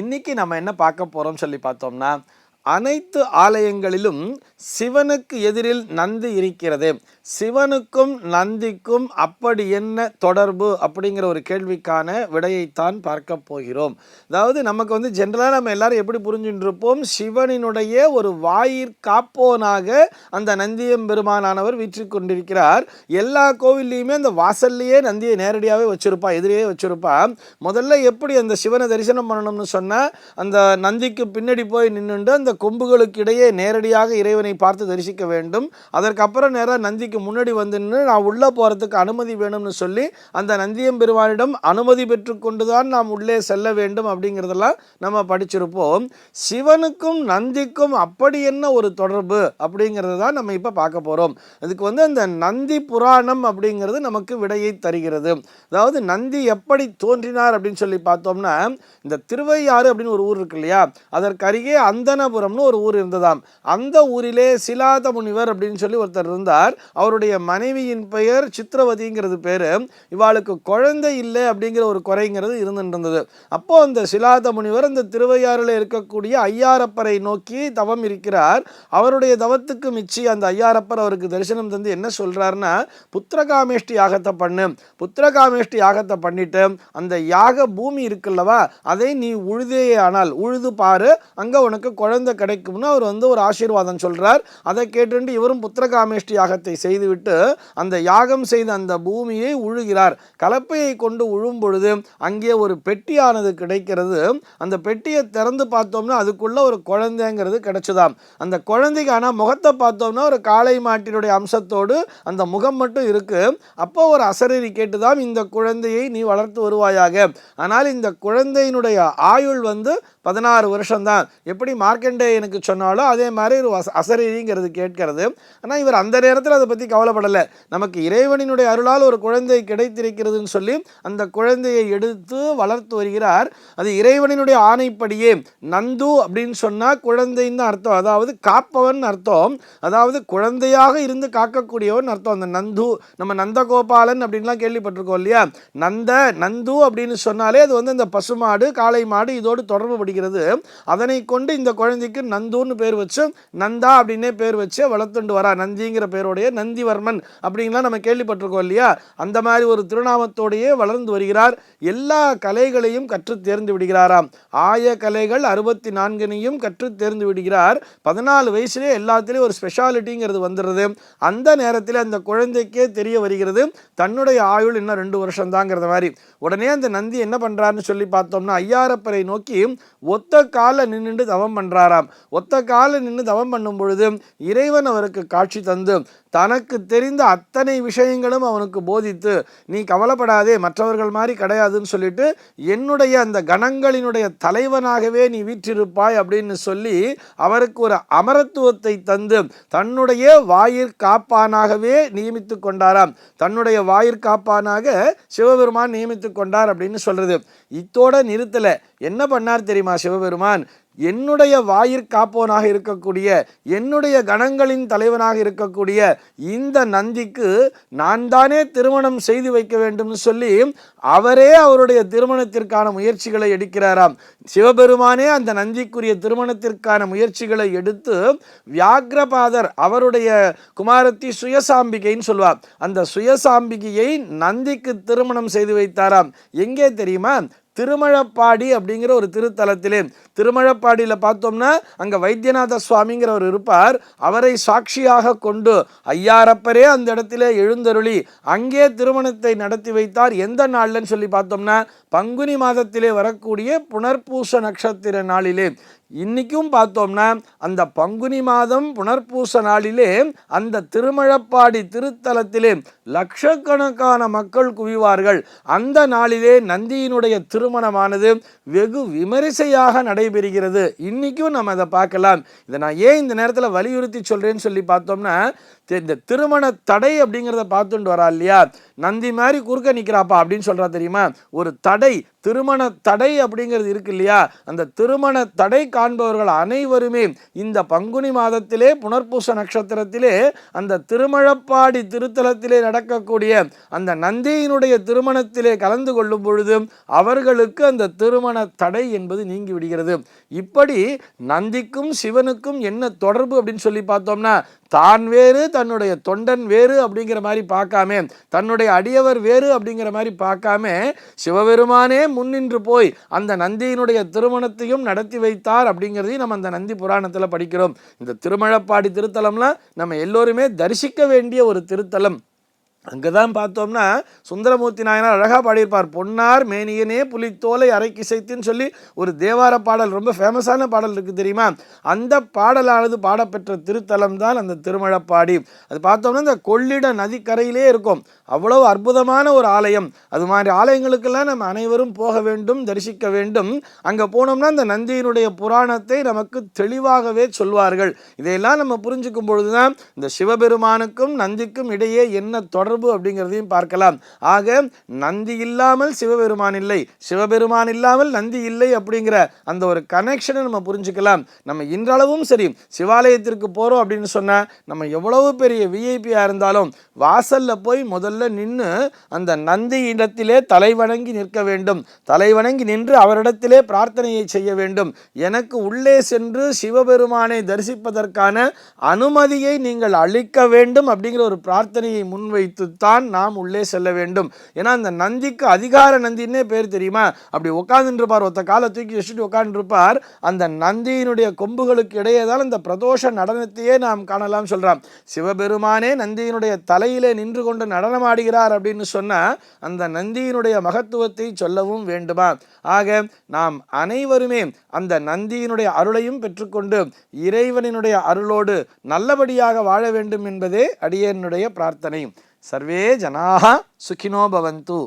இன்னைக்கு நம்ம என்ன பார்க்க போறோம் சொல்லி பார்த்தோம்னா, அனைத்து ஆலயங்களிலும் சிவனுக்கு எதிரில் நந்தி இருக்கிறது. சிவனுக்கும் நந்திக்கும் அப்படி என்ன தொடர்பு அப்படிங்கிற ஒரு கேள்விக்கான விடையைத்தான் பார்க்க போகிறோம். அதாவது நமக்கு ஜென்ரலாக நம்ம எல்லாரும் எப்படி புரிஞ்சுட்டு இருப்போம், சிவனினுடைய ஒரு வாயிற் காப்போனாக அந்த நந்தியம்பெருமானானவர் வீற்று கொண்டிருக்கிறார். எல்லா கோவில்லையுமே அந்த வாசல்லையே நந்தியை நேரடியாகவே வச்சிருப்பா, எதிரே வச்சிருப்பா. முதல்ல எப்படி அந்த சிவனை தரிசனம் பண்ணணும்னு சொன்னால், அந்த நந்திக்கு பின்னாடி போய் நின்றுண்டு அந்த கொம்புகளுக்கு இடையே நேரடியாக இறைவனை பார்த்து தரிசிக்க வேண்டும். அதற்கப்புறம் நேராக நந்திக்கு முன்னாடி வந்து நான் உள்ளே போகிறதுக்கு அனுமதி வேணும்னு சொல்லி அந்த நந்தியம்பெருமானிடம் அனுமதி பெற்று கொண்டுதான் நாம் உள்ளே செல்ல வேண்டும் அப்படிங்கிறதெல்லாம் நம்ம படிச்சிருப்போம். சிவனுக்கும் நந்திக்கும் அப்படி என்ன ஒரு தொடர்பு அப்படிங்கிறத தான் நம்ம இப்போ பார்க்க போகிறோம். அதுக்கு அந்த நந்தி புராணம் அப்படிங்கிறது நமக்கு விடையை தருகிறது. அதாவது நந்தி எப்படி தோன்றினார் அப்படின்னு சொல்லி பார்த்தோம்னா, இந்த திருவையாறு அப்படின்னு ஒரு ஊர் இருக்கு இல்லையா, அதற்கு அருகே அந்தனபுரம்னு ஒரு ஊர் இருந்ததாம். அந்த ஊரிலே சிலாத முனிவர் அப்படின்னு சொல்லி ஒருத்தர் இருந்தார். அவருடைய மனைவியின் பெயர் சித்திரவதிங்கிறது பேரு. இவாளுக்கு குழந்தை இல்லை அப்படிங்கிற ஒரு குறைங்கிறது இருந்துருந்தது. அப்போ அந்த சிலாத முனிவர் அந்த திருவையாறுல இருக்கக்கூடிய ஐயாரப்பரை நோக்கி தவம் இருக்கிறார். அவருடைய தவத்துக்கு மிச்சி அந்த ஐயாரப்பர் அவருக்கு தரிசனம் தந்து என்ன சொல்றாருன்னா, புத்திரகாமேஷ்டி யாகத்தை பண்ணு, புத்திரகாமேஷ்டி யாகத்தை பண்ணிட்டு அந்த யாக பூமி இருக்குல்லவா, அதை நீ உழுதே ஆனால் உழுது பாரு, அங்க உனக்கு குழந்தை கிடைக்கும்னு அவர் ஒரு ஆசீர்வாதம் சொல்றார். அதை கேட்டு இவரும் புத்திரகாமேஷ்டி யாகத்தை செய்துவிட்டு அந்த யாகம் செய்த அந்த பூமியை உழுகிறார். கலப்பையை கொண்டு உழும் பொழுது அங்கே ஒரு பெட்டியானது கிடைக்கிறது. அந்த பெட்டியை திறந்து பார்த்தோம்னா அதுக்குள்ள ஒரு குழந்தைங்கிறது கிடைச்சதாம். அந்த குழந்தைக்கு ஆனால் முகத்தை பார்த்தோம்னா ஒரு காளை மாட்டினுடைய அம்சத்தோடு அந்த முகம் மட்டும் இருக்கு. அப்போ ஒரு அசரீரி கேட்டுதான், இந்த குழந்தையை நீ வளர்த்து வருவாயாக, ஆனால் இந்த குழந்தையினுடைய ஆயுள் 16 வருஷம்தான். எப்படி மார்க்கண்டேயனுக்கு சொன்னாலும் அதே மாதிரி ஒரு அசரீரிங்கிறது கேட்கிறது. ஆனால் இவர் அந்த நேரத்தில் அதை பற்றி கவலைப்படலை. நமக்கு இறைவனினுடைய அருளால் ஒரு குழந்தை கிடைத்திருக்கிறதுன்னு சொல்லி அந்த குழந்தையை எடுத்து வளர்த்து வருகிறார். அது இறைவனினுடைய ஆணைப்படியே. நந்து அப்படின்னு சொன்னால் குழந்தைன்னு அர்த்தம், அதாவது காப்பவன் அர்த்தம், அதாவது குழந்தையாக இருந்து காக்கக்கூடியவன் அர்த்தம். அந்த நந்து நம்ம நந்தகோபாலன் அப்படின்லாம் கேள்விப்பட்டிருக்கோம் இல்லையா. நந்து அப்படின்னு சொன்னாலே அது அந்த பசுமாடு காளை மாடு இதோடு தொடர்பு படுகிறது. அதனை கொண்டு இந்த குழந்தைக்கு நந்துன்னு பேர் வச்சு, நந்தா அப்படின்னே பேர் வச்சு வளர்த்துண்டு வரா. நந்திங்கிற பேருடைய நந்திவர்மன் அப்படின்லாம் நம்ம கேள்விப்பட்டிருக்கோம் இல்லையா. அந்த மாதிரி ஒரு திருநாமத்தோடையே வளர்ந்து வருகிறார். எல்லா கலைகளையும் கற்று தேர்ந்து விடுகிறாராம். ஆய கலைகள் 64 கற்று தேர்ந்து விடுகிறார். 14 வயசுலேயே எல்லாத்திலையும் ஒரு ஸ்பெஷாலிட்டிங்கிறது வந்துடுறது. அந்த நேரத்தில் அந்த குழந்தைக்கே தெரிய வருகிறது தன்னுடைய ஆயுள் இன்னும் 2 வருஷம் தாங்கிறத மாதிரி. உடனே அந்த நந்தி என்ன பண்றாருன்னு சொல்லி பார்த்தோம்னா, ஐயாரப்பரை நோக்கி ஒத்த கால நின்று தவம் பண்றாராம். ஒத்த கால நின்று தவம் பண்ணும் பொழுது இறைவன் அவருக்கு காட்சி தந்து தனக்கு தெரிந்த அத்தனை விஷயங்களும் அவனுக்கு போதித்து, நீ கவலைப்படாதே, மற்றவர்கள் மாதிரி கிடையாதுன்னு சொல்லிட்டு என்னுடைய அந்த கணங்களினுடைய தலைவனாகவே நீ வீற்றிருப்பாய் அப்படின்னு சொல்லி அவருக்கு ஒரு அமரத்துவத்தை தந்து தன்னுடைய வாயிற் காப்பானாகவே நியமித்து கொண்டாராம். தன்னுடைய வாயிற் காப்பானாக சிவபெருமான் நியமித்து கொண்டார் அப்படின்னு சொல்றது. இத்தோட நிறுத்தல. என்ன பண்ணார் தெரியுமா சிவபெருமான்? என்னுடைய வாயிற் காப்போனாக இருக்கக்கூடிய, என்னுடைய கணங்களின் தலைவனாக இருக்கக்கூடிய இந்த நந்திக்கு நான் தானே திருமணம் செய்து வைக்க வேண்டும்னு சொல்லி அவரே அவருடைய திருமணத்திற்கான முயற்சிகளை எடுக்கிறாராம். சிவபெருமானே அந்த நந்திக்குரிய திருமணத்திற்கான முயற்சிகளை எடுத்து வியாக்ரபாதர் அவருடைய குமாரத்தி சுயசாம்பிகைன்னு சொல்வார். அந்த சுயசாம்பிகையை நந்திக்கு திருமணம் செய்து வைத்தாராம். எங்கே தெரியுமா? திருமழப்பாடி அப்படிங்கிற ஒரு திருத்தலத்திலே. திருமழப்பாடியில் பார்த்தோம்னா அங்கே வைத்தியநாத சுவாமிங்கிறவர் இருப்பார். அவரை சாட்சியாக கொண்டு ஐயாரப்பரே அந்த இடத்திலே எழுந்தருளி அங்கே திருமணத்தை நடத்தி வைத்தார். எந்த நாள்லன்னு சொல்லி பார்த்தோம்னா, பங்குனி மாதத்திலே வரக்கூடிய புனர்பூச நட்சத்திர நாளிலே. இன்னைக்கும் பார்த்தோம்னா அந்த பங்குனி மாதம் புனர்பூச நாளிலே அந்த திருமழப்பாடி திருத்தலத்திலே லட்சக்கணக்கான மக்கள் குவிவார்கள். அந்த நாளிலே நந்தியினுடைய திருமணமானது வெகு விமரிசையாக நடைபெறுகிறது. இன்னைக்கும் நம்ம அதை பார்க்கலாம். இதை நான் ஏன் இந்த நேரத்தில் வலியுறுத்தி சொல்றேன்னு சொல்லி பார்த்தோம்னா, இந்த திருமண தடை அப்படிங்கிறத பார்த்துட்டு வரா இல்லையா, நந்தி மாதிரி குறுக்க நிற்கிறாப்பா அப்படின்னு சொல்றா தெரியுமா. ஒரு தடை திருமண தடை அப்படிங்கிறது இருக்கு இல்லையா, அந்த திருமண தடை காண்பவர்கள் அனைவருமே இந்த பங்குனி மாதத்திலே புனர்பூச நட்சத்திரத்திலே அந்த திருமழப்பாடி திருத்தலத்திலே நடக்கக்கூடிய அந்த நந்தியினுடைய திருமணத்திலே கலந்து கொள்ளும் பொழுது அவர்களுக்கு அந்த திருமண தடை என்பது நீங்கி விடுகிறது. இப்படி நந்திக்கும் சிவனுக்கும் என்ன தொடர்பு அப்படின்னு சொல்லி பார்த்தோம்னா, தான் வேறு தன்னுடைய தொண்டன் வேறு அப்படிங்கிற மாதிரி பார்க்காம, தன்னுடைய அடியவர் வேறு அப்படிங்கிற மாதிரி பார்க்காம, சிவபெருமானே முன்னின்று போய் அந்த நந்தியினுடைய திருமணத்தையும் நடத்தி வைத்தார் அப்படிங்கிறதையும் நம்ம அந்த நந்தி புராணத்தில் படிக்கிறோம். இந்த திருமழப்பாடி திருத்தலம்லாம் நம்ம எல்லோருமே தரிசிக்க வேண்டிய ஒரு திருத்தலம். அங்கதான் பார்த்தோம்னா சுந்தரமூர்த்தி நாயனார் அழகா பாடியிருப்பார். பொன்னார் மேனியனே புலித்தோலை அரைக்கிசைத்துன்னு சொல்லி ஒரு தேவார பாடல், ரொம்ப ஃபேமஸான பாடல் இருக்கு தெரியுமா. அந்த பாடலானது பாடப்பெற்ற திருத்தலம் தான் அந்த திருமழப்பாடி. அது பார்த்தோம்னா இந்த கொள்ளிட நதிக்கரையிலே இருக்கும். அவ்வளவு அற்புதமான ஒரு ஆலயம். அது மாதிரி ஆலயங்களுக்கெல்லாம் நம்ம அனைவரும் போக வேண்டும், தரிசிக்க வேண்டும். அங்கே போனோம்னா அந்த நந்தியினுடைய புராணத்தை நமக்கு தெளிவாகவே சொல்வார்கள். இதையெல்லாம் நம்ம புரிஞ்சுக்கும் பொழுதுதான் இந்த சிவபெருமானுக்கும் நந்திக்கும் இடையே என்ன தொடர்பு அப்படிங்கிறதையும் பார்க்கலாம். ஆக நந்தி இல்லாமல் சிவபெருமான் இல்லை, சிவபெருமான் இல்லாமல் நந்தி இல்லை அப்படிங்கிற அந்த ஒரு கனெக்ஷனை நம்ம புரிஞ்சுக்கலாம். நம்ம இன்றளவும் சரி சிவாலயத்திற்கு போறோம் அப்படின்னு சொன்னா, நம்ம எவ்வளவு பெரிய விஐபியா இருந்தாலும் வாசல்ல போய் முதல்ல நின்று அந்த நந்தி இடத்திலே தலைவணங்கி நிற்க வேண்டும். தலைவணங்கி நின்று அவரிடத்திலே பிரார்த்தனையை செய்ய வேண்டும். எனக்கு உள்ளே சென்று சிவபெருமானை தரிசிப்பதற்கான அனுமதியை நீங்கள் அளிக்க வேண்டும் அப்படிங்கிற ஒரு பிரார்த்தனையை முன்வைத்து தான் நாம் உள்ளே செல்ல வேண்டும். ஏன்னா அந்த நந்திக்கு அதிகார நந்தின்னே பேர் தெரியுமா. அப்படி உட்கார்ந்துருப்பார், ஒத்த காலை தூக்கி வச்சுட்டு உட்கார்ந்துருப்பார். அந்த நந்தியினுடைய கொம்புகளுக்கு இடையே தான் இந்த பிரதோஷ நடனத்தையே நாம் காணலாம் சொல்றான். சிவபெருமானே நந்தியினுடைய தலையிலே நின்று கொண்டு நடனமாடுகிறார் அப்படின்னு சொன்னா அந்த நந்தியினுடைய மகத்துவத்தை சொல்லவும் வேண்டுமா. ஆக நாம் அனைவருமே அந்த நந்தியினுடைய அருளையும் பெற்றுக்கொண்டு இறைவனினுடைய அருளோடு நல்லபடியாக வாழ வேண்டும் என்பதே அடியேனுடைய பிரார்த்தனை. சர்வே ஜனாஹ சுகினோ பவந்து.